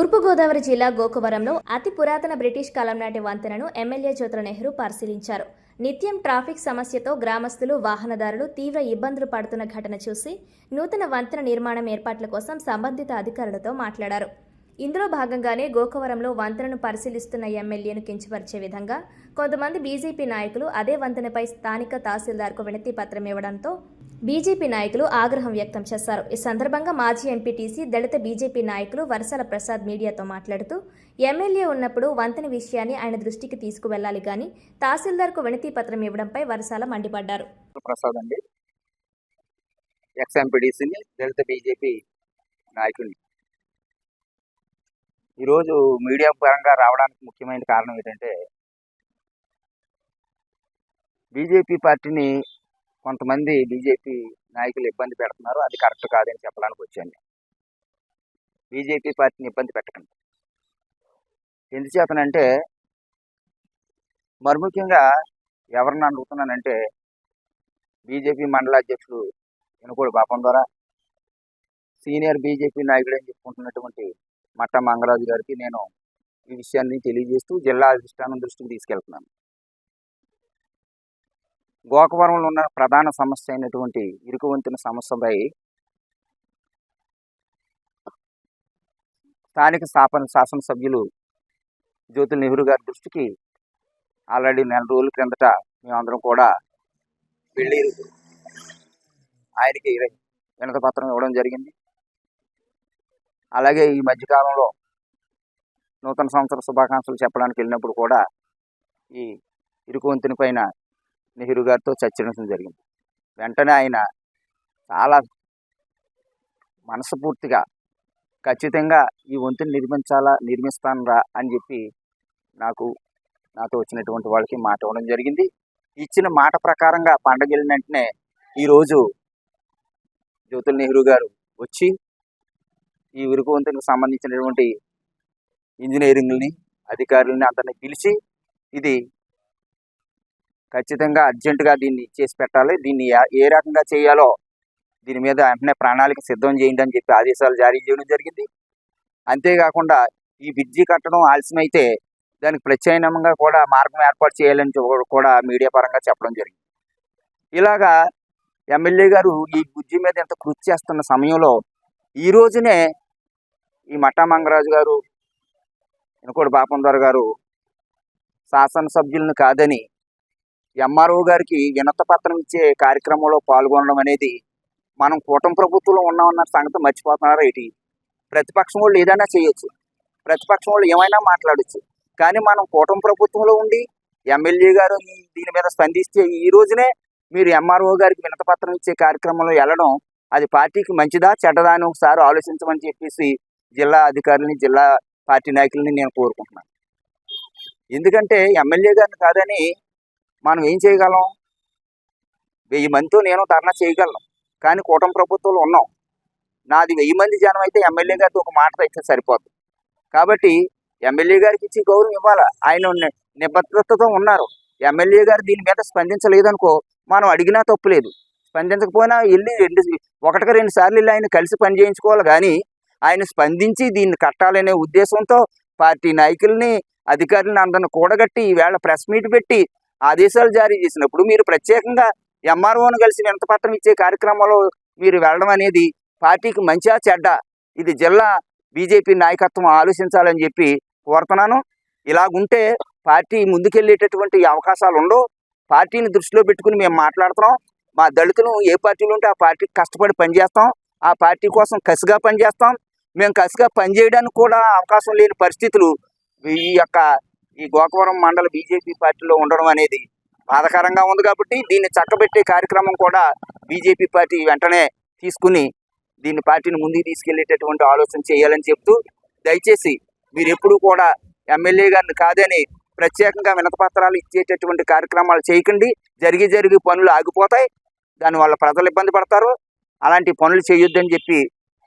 తూర్పుగోదావరి జిల్లా గోకవరంలో అతి పురాతన బ్రిటిష్ కాలం నాటి వంతెనను ఎమ్మెల్యే జ్యోతుల నెహ్రూ పరిశీలించారు. నిత్యం ట్రాఫిక్ సమస్యతో గ్రామస్తులు, వాహనదారులు తీవ్ర ఇబ్బందులు పడుతున్న ఘటన చూసి నూతన వంతెన నిర్మాణం ఏర్పాట్ల కోసం సంబంధిత అధికారులతో మాట్లాడారు. ఇందులో భాగంగానే గోకవరంలో వంతెనను పరిశీలిస్తున్న ఎమ్మెల్యేను కించపరిచే విధంగా కొంతమంది బీజేపీ నాయకులు అదే వంతెనపై స్థానిక తహసీల్దార్కు వినతి పత్రం ఇవ్వడంతో బీజేపీ నాయకులు ఆగ్రహం వ్యక్తం చేశారు. ఈ సందర్భంగా మాజీ ఎంపీటీసీ, దళిత బీజేపీ నాయకులు వరసల ప్రసాద్ మీడియాతో మాట్లాడుతూ, ఎమ్మెల్యే ఉన్నప్పుడు వంతెన విషయాన్ని ఆయన దృష్టికి తీసుకువెళ్లాలి గాని తహసీల్దార్కు వినతి పత్రం ఇవ్వడంపై వరసల మండిపడ్డారు. ప్రసాద్ అండి, ఎక్స్ ఎంపీటీసీని, దళిత బీజేపీ నాయకుడిని. ఈరోజు మీడియా పరంగా రావడానికి ముఖ్యమైన కారణం ఏంటంటే, బీజేపీ పార్టీని కొంతమంది బీజేపీ నాయకులు ఇబ్బంది పెడుతున్నారు. అది కరెక్ట్ కాదని చెప్పడానికి వచ్చాను. బీజేపీ పార్టీని ఇబ్బంది పెట్టకండి. ఎందుచేతనంటే, మరి ముఖ్యంగా ఎవరిని అడుగుతున్నానంటే, బీజేపీ మండల అధ్యక్షుడు ఎనుకోడు పాపం ద్వారా సీనియర్ బీజేపీ నాయకుడు అని చెప్పుకుంటున్నటువంటి మట్ట మంగరాజు గారికి నేను ఈ విషయాన్ని తెలియజేస్తూ జిల్లా అధిష్టానం దృష్టికి తీసుకెళ్తున్నాను. గోకవరంలో ఉన్న ప్రధాన సమస్య అయినటువంటి ఇరుకు వంతెన సమస్యపై స్థానిక శాసనసభ్యులు జ్యోతుల నెహ్రూ గారి దృష్టికి ఆల్రెడీ నెల రోజుల క్రిందట మేమందరం కూడా వెళ్ళి ఆయనకి వినతి పత్రం ఇవ్వడం జరిగింది. అలాగే ఈ మధ్యకాలంలో నూతన సంవత్సర శుభాకాంక్షలు చెప్పడానికి వెళ్ళినప్పుడు కూడా ఈ ఇరుకు వంతెన పైన నెహ్రూ గారితో చర్చించడం జరిగింది. వెంటనే ఆయన చాలా మనస్ఫూర్తిగా ఖచ్చితంగా ఈ వంతెన నిర్మిస్తాను రా అని చెప్పి నాతో వచ్చినటువంటి వాళ్ళకి మాట ఇవ్వడం జరిగింది. ఇచ్చిన మాట ప్రకారంగా పండగ వెళ్ళిన వెంటనే ఈరోజు జ్యోతుల నెహ్రూ గారు వచ్చి ఈ ఇరుకు వంతెనకు సంబంధించినటువంటి ఇంజనీరింగ్ని, అధికారులని అందరినీ పిలిచి ఇది ఖచ్చితంగా అర్జెంటుగా దీన్ని చేసి పెట్టాలి, దీన్ని ఏ రకంగా చేయాలో దీని మీద వెంటనే ప్రణాళిక సిద్ధం చేయండి అని చెప్పి ఆదేశాలు జారీ చేయడం జరిగింది. అంతేకాకుండా ఈ బ్రిడ్జి కట్టడం ఆలస్యమైతే దానికి ప్రత్యామ్నాయంగా కూడా మార్గం ఏర్పాటు చేయాలని కూడా మీడియా పరంగా చెప్పడం జరిగింది. ఇలాగా ఎమ్మెల్యే గారు ఈ బ్రిడ్జి మీద ఎంత కృషి చేస్తున్న సమయంలో ఈ రోజునే ఈ మట్టా మంగరాజు గారు, ఎనుకోడు పాపం ద్వారా గారు శాసనసభ్యులను కాదని ఎంఆర్ఓ గారికి వినతి పత్రం ఇచ్చే కార్యక్రమంలో పాల్గొనడం అనేది మనం కూటమి ప్రభుత్వంలో ఉన్నామన్న సంగతి మర్చిపోతున్నారు. ఏంటి, ప్రతిపక్షం వాళ్ళు ఏదైనా చేయొచ్చు, ప్రతిపక్షం వాళ్ళు ఏమైనా మాట్లాడచ్చు, కానీ మనం కూటమి ప్రభుత్వంలో ఉండి ఎమ్మెల్యే గారు దీని మీద స్పందిస్తే ఈ రోజునే మీరు ఎంఆర్ఓ గారికి వినతి పత్రం ఇచ్చే కార్యక్రమంలో వెళ్ళడం అది పార్టీకి మంచిదా చెడ్డదా అని ఒకసారి ఆలోచించమని చెప్పేసి జిల్లా అధికారులని, జిల్లా పార్టీ నాయకులని నేను కోరుకుంటున్నాను. ఎందుకంటే ఎమ్మెల్యే గారిని కాదని మనం ఏం చేయగలం? 1000 మందితో నేను ధర్నా చేయగలను, కానీ కూటమి ప్రభుత్వంలో ఉన్నాం. నాది 1000 మంది జనం అయితే ఎమ్మెల్యే గారితో ఒక మాట అయితే సరిపోతుంది. కాబట్టి ఎమ్మెల్యే గారికి ఇచ్చి గౌరవం ఇవ్వాలా. ఆయన నిబద్ధతతో ఉన్నారు. ఎమ్మెల్యే గారు దీని మీద స్పందించలేదనుకో మనం అడిగినా తప్పులేదు, స్పందించకపోయినా వెళ్ళి 1-2 సార్లు వెళ్ళి ఆయన కలిసి పని చేయించుకోవాలి. కానీ ఆయన స్పందించి దీన్ని కట్టాలనే ఉద్దేశంతో పార్టీ నాయకుల్ని, అధికారులను అందరిని కూడగట్టి ఈవేళ ప్రెస్ మీట్ పెట్టి ఆదేశాలు జారీ చేసినప్పుడు మీరు ప్రత్యేకంగా ఎంఆర్ఓను కలిసి వినతి పత్రం ఇచ్చే కార్యక్రమంలో మీరు వెళ్ళడం అనేది పార్టీకి మంచిగా చెడ్డ, ఇది జిల్లా బీజేపీ నాయకత్వం ఆలోచించాలని చెప్పి కోరుతున్నాను. ఇలాగుంటే పార్టీ ముందుకెళ్ళేటటువంటి అవకాశాలు ఉండవు. పార్టీని దృష్టిలో పెట్టుకుని మేము మాట్లాడుతున్నాం. మా దళితులు ఏ పార్టీలు ఉంటే ఆ పార్టీకి కష్టపడి పనిచేస్తాం, ఆ పార్టీ కోసం కసిగా పనిచేస్తాం. మేము కసిగా పనిచేయడానికి కూడా అవకాశం లేని పరిస్థితులు ఈ గోకవరం మండల బీజేపీ పార్టీలో ఉండడం అనేది బాధాకరంగా ఉంది. కాబట్టి దీన్ని చక్కబెట్టే కార్యక్రమం కూడా బీజేపీ పార్టీ వెంటనే తీసుకుని దీన్ని పార్టీని ముందుకు తీసుకెళ్లేటటువంటి ఆలోచన చేయాలని చెప్తూ, దయచేసి మీరు ఎప్పుడు కూడా ఎమ్మెల్యే గారిని కాదని ప్రత్యేకంగా వినతి పత్రాలు ఇచ్చేటటువంటి కార్యక్రమాలు చేయకండి. జరిగి పనులు ఆగిపోతాయి, దానివల్ల ప్రజలు ఇబ్బంది పడతారు. అలాంటి పనులు చేయొద్దని చెప్పి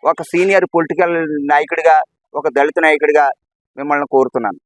ఒక సీనియర్ పొలిటికల్ నాయకుడిగా, ఒక దళిత నాయకుడిగా మిమ్మల్ని కోరుతున్నాను.